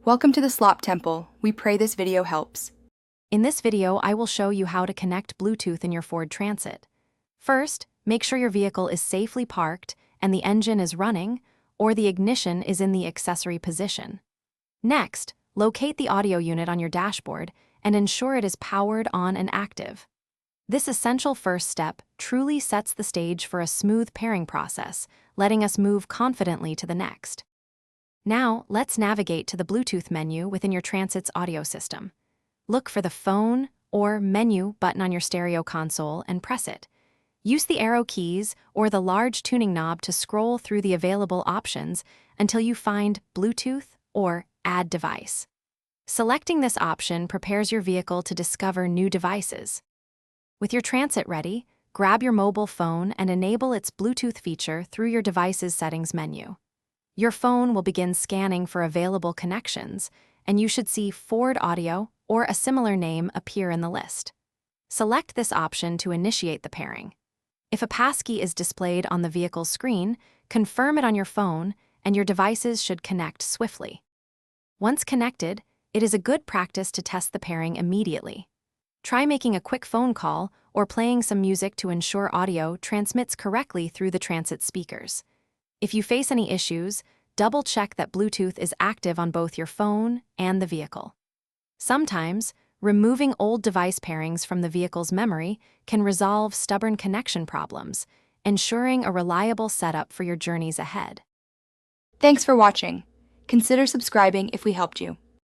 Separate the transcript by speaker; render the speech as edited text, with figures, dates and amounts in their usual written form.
Speaker 1: Welcome to the Slop Temple. We pray this video helps.
Speaker 2: In this video, I will show you how to connect Bluetooth in your Ford Transit. First, make sure your vehicle is safely parked and the engine is running, or the ignition is in the accessory position. Next, locate the audio unit on your dashboard and ensure it is powered on and active. This essential first step truly sets the stage for a smooth pairing process, letting us move confidently to the next. Now, let's navigate to the Bluetooth menu within your Transit's audio system. Look for the Phone or Menu button on your stereo console and press it. Use the arrow keys or the large tuning knob to scroll through the available options until you find Bluetooth or Add Device. Selecting this option prepares your vehicle to discover new devices. With your Transit ready, grab your mobile phone and enable its Bluetooth feature through your device's settings menu. Your phone will begin scanning for available connections, and you should see Ford Audio or a similar name appear in the list. Select this option to initiate the pairing. If a passkey is displayed on the vehicle's screen, confirm it on your phone, and your devices should connect swiftly. Once connected, it is a good practice to test the pairing immediately. Try making a quick phone call or playing some music to ensure audio transmits correctly through the Transit speakers. If you face any issues, double-check that Bluetooth is active on both your phone and the vehicle. Sometimes, removing old device pairings from the vehicle's memory can resolve stubborn connection problems, ensuring a reliable setup for your journeys ahead.
Speaker 1: Thanks for watching. Consider subscribing if we helped you.